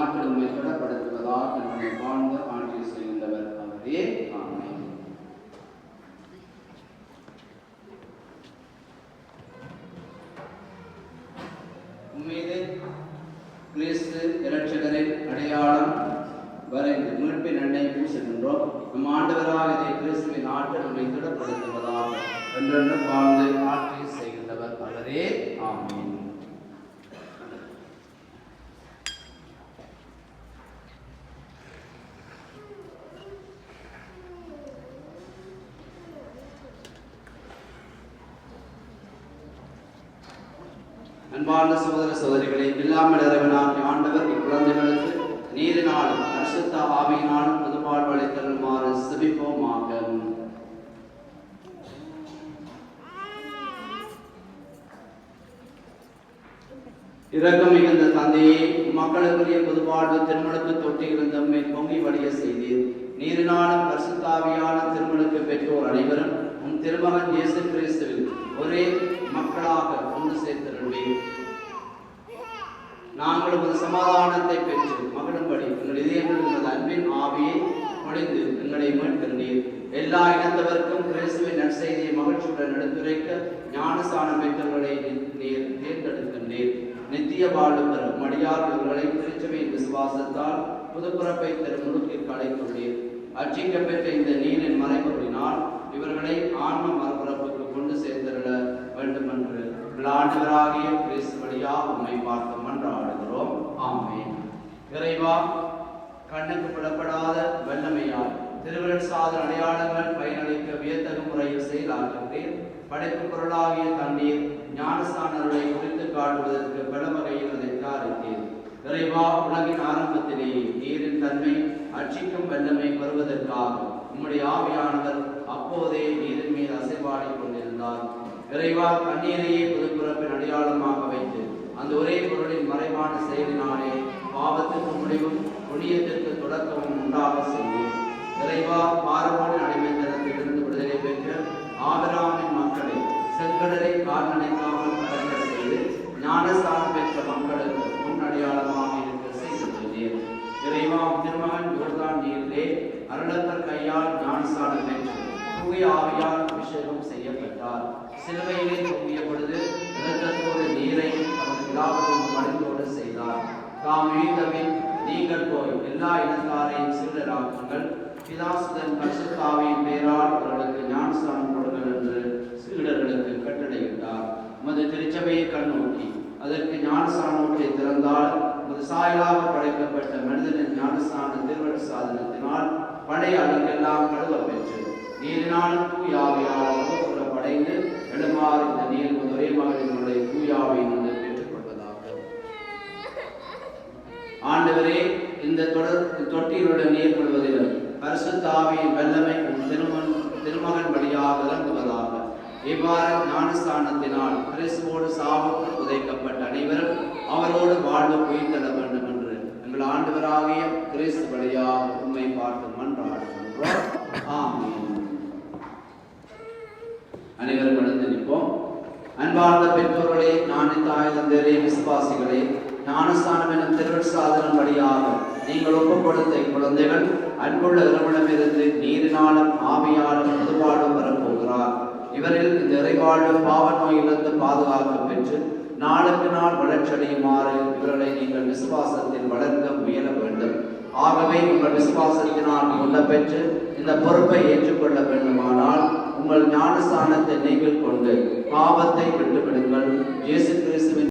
நாட்டில் உண்மை தொடப்படுத்துவதாக நம்மை வாழ்ந்து ஆட்சி செய்கின்றவர் அவரே. ஆமென். உம்மீது கிறிஸ்து இரட்சகரின் அடையாளம் வரைந்து மீட்பின் எண்ணெய் பூசுகின்றோம். நம் ஆண்டவராக கிறிஸ்துவின் ஆற்றல் நம்மை திடப்படுத்துவதாக என்றென்று வாழ்ந்து ஆட்சி செய்கின்றவர் அவரே. ஆமென். அன்பார்ந்த சகோதர சகோதரிகளை, இல்லாமல் இறைவனாகிய ஆண்டவர் இக்குழந்தைகளுக்கு நீரினாலும் பரிசுத்த ஆவியினாலும் புதுப்பால் வழித்தருமாறு செபிப்போமாக. இரக்கம் மிகுந்த தந்தையே, மக்களுக்குரிய புதுவாழ்வு திருமணக்கு தொட்டி இருந்தம்மை பொங்கி வழிய செய்தீர். நீரினாலும் பரிசுத்தாவியான திருமணக்கு பெற்றோர் அனைவரும் உன் திருமகன் இயேசு கிறிஸ்துவில் ஒரே மக்களாக ஒன்று சேர்த்திருந்தீர். நாங்கள் உமது சமாதானத்தை பெற்று மகிழும்படி எங்கள் இதயங்கள் உமது அன்பின் ஆவியை பொழிந்து எங்களை மீட்கின்றீர். எல்லா இனத்தவருக்கும் கிறிஸ்துவின் நற்செய்தியை மகிழ்ச்சியுடன் எடுத்துரைக்க ஞானஸ்நானம் பெற்றவர்களை நீர் தேர்ந்தெடுக்கின்றீர். நித்திய வாழ்வு பெறும் மடியார்களை திருச்சபையின் விசுவாசத்தால் புதுப்பிறப்பை தரும் முழுக்கிற்கு அழைத்துள்ளீர். அர்ச்சிக்கப்பெற்ற இந்த நீரின் மறைபொருளினால் இவர்களை ஆன்ம மறுபிறப்புக்கு கொண்டு சேர்த்திட வேண்டும் என்று ஆண்டவராகிய கிறிஸ்து வழியாக உம்மை பார்த்து மன்றாடுகிறோம். ஆமென். இறைவா, கண்ணுக்கு புலப்படாத வல்லமையால் திருவிழல் சாதன அடையாளங்கள் பயனளிக்க வியத்தகு முறையில் செயலாற்றுகிறீர். படைப்பு பொருளாகிய தண்ணீர் ஞானஸ்நானர்களை குறித்து காட்டுவதற்கு பல வகையில் அதை தயாரித்தீர். இறைவா, உலகின் ஆரம்பத்திலேயே நீரின் தன்மை அர்ச்சிக்கும் வல்லமை பெறுவதற்காக உம்முடைய ஆவியானவர் அப்போதே நீரின் மீது அசைவாடி கொண்டிருந்தார். இறைவா, தண்ணீரையே புதுப்பிறப்பின் அடையாளமாக வைத்து அந்த ஒரே பொருளின் மறைவான செயலினாலே பாவத்திற்கு முடிவும் புண்ணியத்திற்கு தொடக்கமும் உண்டாக செய்தீர். இறைவா, பார்வோனின் அடிமைத்தனத்திலிருந்து விடுதலை பெற்ற ஆபிரகாமின் மக்களை செங்கடலை கால் நினைக்காமல் கடக்க செய்து ஞானஸ்நானம் பெற்ற மக்களுக்கு முன் அடையாளமாக இருக்க செய்துள்ளீர். இறைவா, திருமகன் யோர்தான் நீரிலே அருளப்பர் கையால் ஞானஸ்நானம் பெற்று தூய ஆவியால் அபிஷேகம் செய்யப்பட்டார். சிலுவையிலே தூங்கிய பொழுது இரத்தத்தோடு நீரை தமது விழாவோடு மடிந்தோடு செய்தார். தாம் இழிந்தபின் நீங்கள் போய் எல்லா இனத்தாரையும் சீடராக்குங்கள், பிதாசுதன் பரிசுத்த ஆவியின் பெயரால் அவர்களுக்கு ஞானஸ்நானம் கொடுங்கள் என்று சீடர்களுக்கு கட்டளையிட்டார். உமது திருச்சபையை கண்ணோக்கி அதற்கு ஞானஸ்நானத்தை திறந்தால் உமது சாயலாக படைக்கப்பட்ட மனிதனின் ஞானஸ்நான திருவள் சாதனத்தினால் பழைய அழுக்கெல்லாம் கழுவ பெற்று நீரினாலும் தூயாவியால் படைந்து எழுமாறு இந்த நீர் ஒரே மகளினுடைய தூயாவின் பெற்றுக் கொள்வதாக. ஆண்டவரே, இந்த தொட்டியிலுள்ள நீர் கொள்வதிலும் பரிசுத்த ஆவியின் வல்லமை திருமகன் வழியாக இறங்குவதாக. இவ்வாறு ஞானஸ்தானத்தினால் கிறிஸ்துவோடு சாவுக்கு உதைக்கப்பட்ட அனைவரும் அவரோடு வாழ்வு உயிர்த்தெழ வேண்டும் என்று எங்கள் ஆண்டவராகிய கிறிஸ்து வழியாக உம்மை பார்த்து மன்றாடுகின்றோம். ஆமென். அனைவரும் எழுந்து நிற்போம். அன்பார்ந்த பெற்றோர்களே, ஞானி தாய் தந்தையரே, விசுவாசிகளே, ஞானஸ்தானம் எனும் திருவள் சாதனம் வழியாக நீங்கள் ஒப்புக் கொடுத்த குழந்தைகள் அன்புள்ள இறைவனிடமிருந்து நீரினாலும் ஆவியாலும் புதுவாழ்வு பெறப்போகிறார். இவரில் இந்த இறைவாழ்வு பாவ நோயிலிருந்து பாதுகாக்க பெற்று நாளுக்கு நாள் வளர்ச்சியடையுமாறு இவர்களை நீங்கள் விசுவாசத்தில் வளர்க்க முயல வேண்டும். ஆகவே உங்கள் விசுவாசத்தினால் கொள்ள பெற்று இந்த பொறுப்பை ஏற்றுக்கொள்ள வேண்டுமானால் உங்கள் ஞானஸ்தானத்தை நினைவில் கொண்டு பாவத்தை விட்டுவிடுங்கள். இயேசு